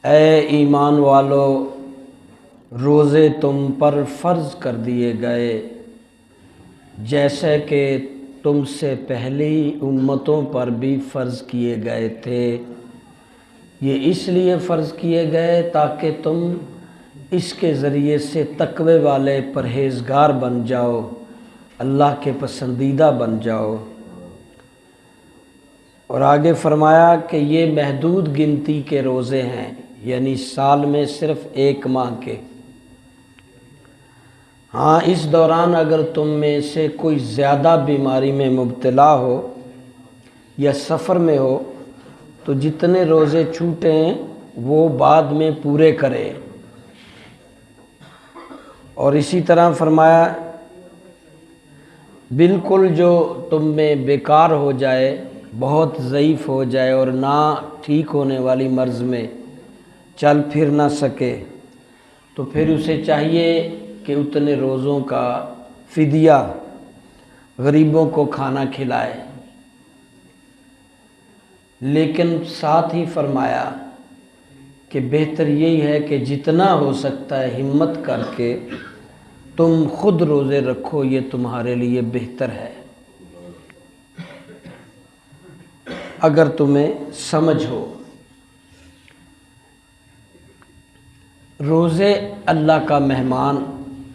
اے ایمان والو، روزے تم پر فرض کر دیے گئے جیسے کہ تم سے پہلی امتوں پر بھی فرض کیے گئے تھے۔ یہ اس لیے فرض کیے گئے تاکہ تم اس کے ذریعے سے تقوی والے پرہیزگار بن جاؤ، اللہ کے پسندیدہ بن جاؤ۔ اور آگے فرمایا کہ یہ محدود گنتی کے روزے ہیں، یعنی سال میں صرف ایک ماہ کے۔ ہاں، اس دوران اگر تم میں سے کوئی زیادہ بیماری میں مبتلا ہو یا سفر میں ہو تو جتنے روزے چھوٹے ہیں وہ بعد میں پورے کرے۔ اور اسی طرح فرمایا بالکل جو تم میں بیکار ہو جائے، بہت ضعیف ہو جائے اور نہ ٹھیک ہونے والی مرض میں چل پھر نہ سکے تو پھر اسے چاہیے کہ اتنے روزوں کا فدیہ غریبوں کو کھانا کھلائے۔ لیکن ساتھ ہی فرمایا کہ بہتر یہی ہے کہ جتنا ہو سکتا ہے ہمت کر کے تم خود روزے رکھو، یہ تمہارے لیے بہتر ہے اگر تمہیں سمجھ ہو۔ روزے اللہ کا مہمان،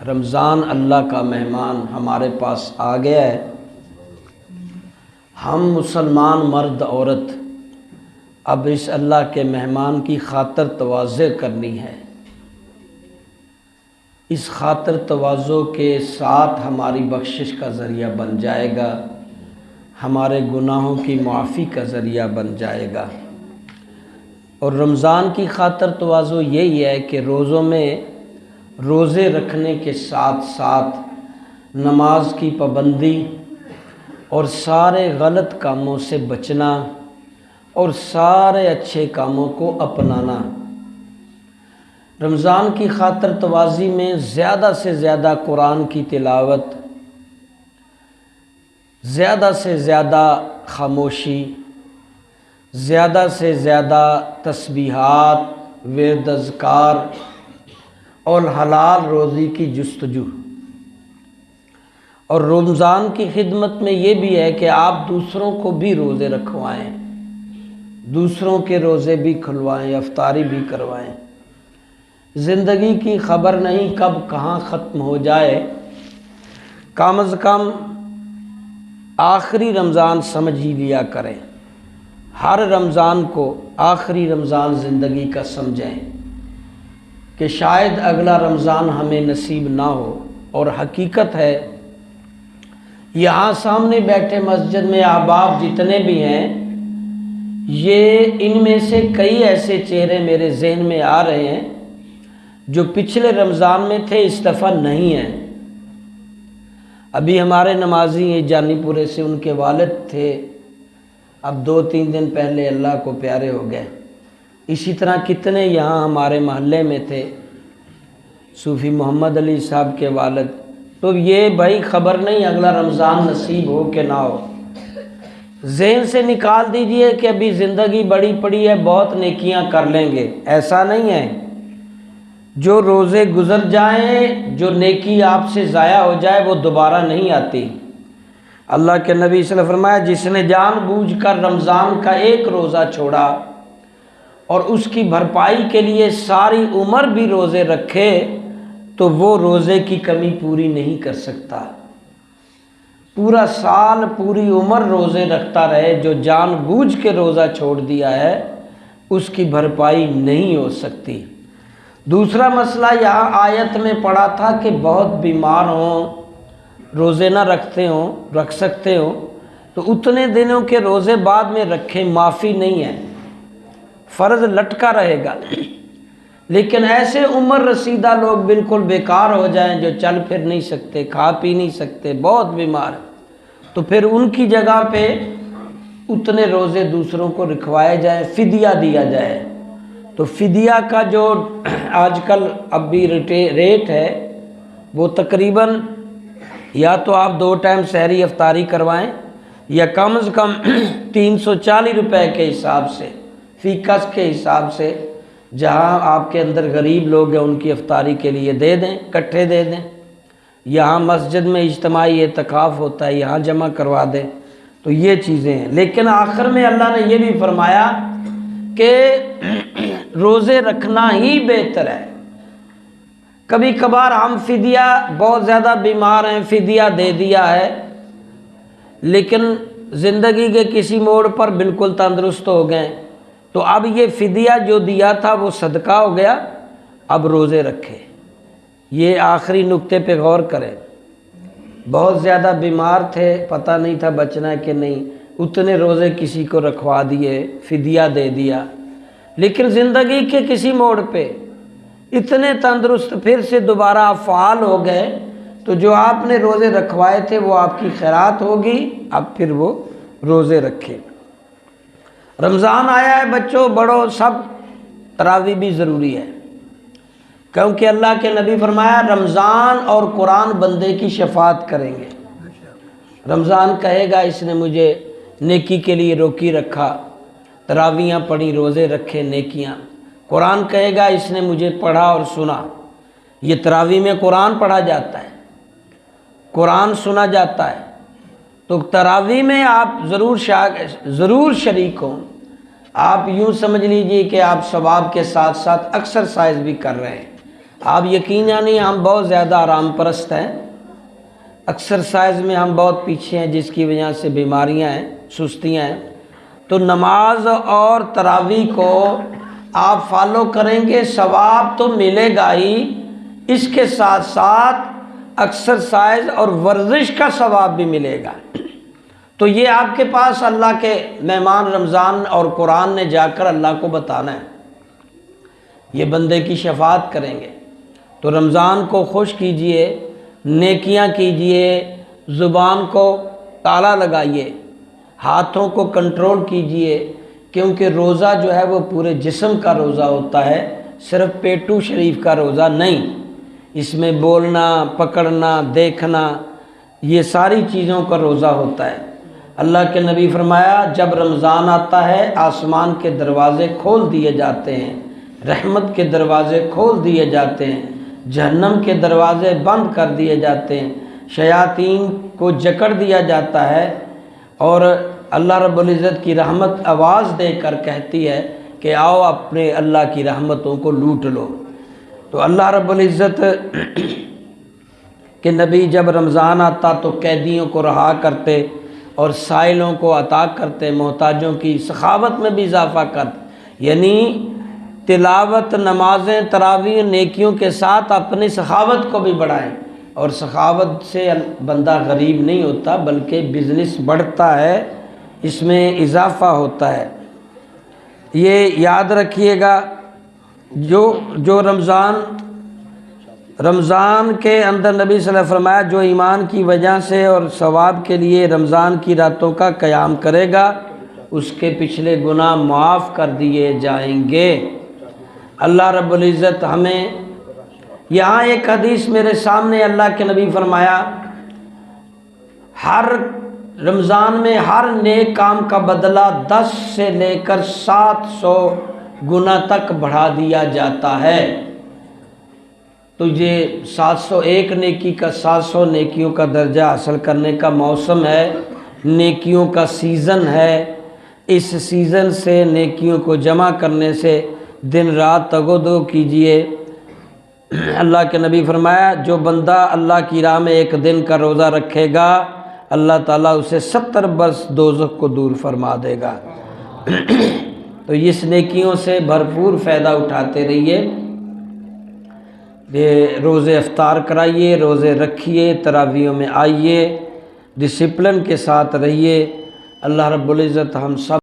رمضان اللہ کا مہمان ہمارے پاس آ گیا ہے۔ ہم مسلمان مرد عورت اب اس اللہ کے مہمان کی خاطر تواضع کرنی ہے۔ اس خاطر تواضع کے ساتھ ہماری بخشش کا ذریعہ بن جائے گا، ہمارے گناہوں کی معافی کا ذریعہ بن جائے گا۔ اور رمضان کی خاطر تواضع یہی ہے کہ روزوں میں روزے رکھنے کے ساتھ ساتھ نماز کی پابندی اور سارے غلط کاموں سے بچنا اور سارے اچھے کاموں کو اپنانا۔ رمضان کی خاطر تواضع میں زیادہ سے زیادہ قرآن کی تلاوت، زیادہ سے زیادہ خاموشی، زیادہ سے زیادہ تسبیحات، ورد اذکار اور حلال روزی کی جستجو۔ اور رمضان کی خدمت میں یہ بھی ہے کہ آپ دوسروں کو بھی روزے رکھوائیں، دوسروں کے روزے بھی کھلوائیں، افطاری بھی کروائیں۔ زندگی کی خبر نہیں کب کہاں ختم ہو جائے، کم از کم آخری رمضان سمجھ ہی لیا کریں۔ ہر رمضان کو آخری رمضان زندگی کا سمجھیں کہ شاید اگلا رمضان ہمیں نصیب نہ ہو۔ اور حقیقت ہے یہاں سامنے بیٹھے مسجد میں احباب جتنے بھی ہیں، ان میں سے کئی ایسے چہرے میرے ذہن میں آ رہے ہیں جو پچھلے رمضان میں تھے، اس دفعہ نہیں ہیں۔ ابھی ہمارے نمازی ہیں جانی پورے سے، ان کے والد تھے، اب 2-3 دن پہلے اللہ کو پیارے ہو گئے۔ اسی طرح کتنے یہاں ہمارے محلے میں تھے، صوفی محمد علی صاحب کے والد۔ تو یہ بھائی خبر نہیں اگلا رمضان نصیب ہو کہ نہ ہو، ذہن سے نکال دیجئے کہ ابھی زندگی بڑی پڑی ہے، بہت نیکیاں کر لیں گے۔ ایسا نہیں ہے، جو روزے گزر جائیں، جو نیکی آپ سے ضائع ہو جائے وہ دوبارہ نہیں آتی۔ اللہ کے نبی صلی اللہ علیہ وسلم نے فرمایا جس نے جان بوجھ کر رمضان کا ایک روزہ چھوڑا اور اس کی بھرپائی کے لیے ساری عمر بھی روزے رکھے تو وہ روزے کی کمی پوری نہیں کر سکتا۔ پورا سال پوری عمر روزے رکھتا رہے، جو جان بوجھ کے روزہ چھوڑ دیا ہے اس کی بھرپائی نہیں ہو سکتی۔ دوسرا مسئلہ یہاں آیت میں پڑھا تھا کہ بہت بیمار ہوں، روزے نہ رکھ سکتے ہوں تو اتنے دنوں کے روزے بعد میں رکھیں، معافی نہیں ہے، فرض لٹکا رہے گا۔ لیکن ایسے عمر رسیدہ لوگ بالکل بیکار ہو جائیں، جو چل پھر نہیں سکتے، کھا پی نہیں سکتے، بہت بیمار، تو پھر ان کی جگہ پہ اتنے روزے دوسروں کو رکھوائے جائیں، فدیہ دیا جائے۔ تو فدیہ کا جو آج کل اب بھی ریٹ ہے وہ تقریباً یا تو آپ 2 ٹائم سحری افطاری کروائیں یا کم از کم 340 روپے کے حساب سے، فی کس کے حساب سے جہاں آپ کے اندر غریب لوگ ہیں ان کی افطاری کے لیے دے دیں، اکٹھے دے دیں۔ یہاں مسجد میں اجتماعی اعتکاف ہوتا ہے، یہاں جمع کروا دیں۔ تو یہ چیزیں ہیں، لیکن آخر میں اللہ نے یہ بھی فرمایا کہ روزے رکھنا ہی بہتر ہے۔ کبھی کبھار ہم فدیہ، بہت زیادہ بیمار ہیں، فدیہ دے دیا ہے، لیکن زندگی کے کسی موڑ پر بالکل تندرست ہو گئے، تو اب یہ فدیہ جو دیا تھا وہ صدقہ ہو گیا، اب روزے رکھے۔ یہ آخری نقطے پہ غور کریں۔ بہت زیادہ بیمار تھے، پتہ نہیں تھا بچنا ہے کہ نہیں، اتنے روزے کسی کو رکھوا دیے، فدیہ دے دیا، لیکن زندگی کے کسی موڑ پہ اتنے تندرست پھر سے دوبارہ آپ فعال ہو گئے، تو جو آپ نے روزے رکھوائے تھے وہ آپ کی خیرات ہوگی، اب پھر وہ روزے رکھے۔ رمضان آیا ہے بچوں، بڑوں، سب تراویح بھی ضروری ہے، کیونکہ اللہ کے نبی فرمایا رمضان اور قرآن بندے کی شفاعت کریں گے۔ رمضان کہے گا اس نے مجھے نیکی کے لیے روکی رکھا، تراویحاں پڑھی، روزے رکھے، نیکیاں۔ قرآن کہے گا اس نے مجھے پڑھا اور سنا۔ یہ تراویح میں قرآن پڑھا جاتا ہے، قرآن سنا جاتا ہے، تو تراویح میں آپ ضرور شریک ہوں۔ آپ یوں سمجھ لیجئے کہ آپ ثواب کے ساتھ ساتھ ایکسرسائز بھی کر رہے ہیں۔ آپ یقیناً ہم بہت زیادہ آرام پرست ہیں، ایکسرسائز میں ہم بہت پیچھے ہیں، جس کی وجہ سے بیماریاں ہیں، سستیاں ہیں۔ تو نماز اور تراویح کو آپ فالو کریں گے، ثواب تو ملے گا ہی، اس کے ساتھ ساتھ ایکسرسائز اور ورزش کا ثواب بھی ملے گا۔ تو یہ آپ کے پاس اللہ کے مہمان رمضان اور قرآن نے جا کر اللہ کو بتانا ہے، یہ بندے کی شفاعت کریں گے۔ تو رمضان کو خوش کیجئے، نیکیاں کیجئے، زبان کو تالا لگائیے، ہاتھوں کو کنٹرول کیجئے، کیونکہ روزہ جو ہے وہ پورے جسم کا روزہ ہوتا ہے، صرف پیٹو شریف کا روزہ نہیں۔ اس میں بولنا، پکڑنا، دیکھنا، یہ ساری چیزوں کا روزہ ہوتا ہے۔ اللہ کے نبی فرمایا جب رمضان آتا ہے آسمان کے دروازے کھول دیے جاتے ہیں، رحمت کے دروازے کھول دیے جاتے ہیں، جہنم کے دروازے بند کر دیے جاتے ہیں، شیاطین کو جکڑ دیا جاتا ہے، اور اللہ رب العزت کی رحمت آواز دے کر کہتی ہے کہ آؤ اپنے اللہ کی رحمتوں کو لوٹ لو۔ تو اللہ رب العزت کہ نبی جب رمضان آتا تو قیدیوں کو رہا کرتے اور سائلوں کو عطا کرتے، محتاجوں کی سخاوت میں بھی اضافہ کرتے، یعنی تلاوت، نمازیں، تراویح، نیکیوں کے ساتھ اپنی سخاوت کو بھی بڑھائیں۔ اور سخاوت سے بندہ غریب نہیں ہوتا بلکہ بزنس بڑھتا ہے، اس میں اضافہ ہوتا ہے۔ یہ یاد رکھیے گا، جو رمضان کے اندر نبی صلی اللہ علیہ وسلم فرمایا جو ایمان کی وجہ سے اور ثواب کے لیے رمضان کی راتوں کا قیام کرے گا اس کے پچھلے گناہ معاف کر دیے جائیں گے۔ اللہ رب العزت ہمیں، یہاں ایک حدیث میرے سامنے اللہ کے نبی فرمایا ہر رمضان میں ہر نیک کام کا بدلہ 10 سے لے کر 700 گنا تک بڑھا دیا جاتا ہے۔ تو یہ 701 نیکی کا 700 نیکیوں کا درجہ حاصل کرنے کا موسم ہے، نیکیوں کا سیزن ہے۔ اس سیزن سے نیکیوں کو جمع کرنے سے دن رات تگودو کیجئے۔ اللہ کے نبی فرمایا جو بندہ اللہ کی راہ میں ایک دن کا روزہ رکھے گا اللہ تعالیٰ اسے 70 برس دوزخ کو دور فرما دے گا۔ تو اس نیکیوں سے بھرپور فائدہ اٹھاتے رہیے، روزے افطار کرائیے، روزے رکھیے، تراویحوں میں آئیے، ڈسپلن کے ساتھ رہیے۔ اللہ رب العزت ہم سب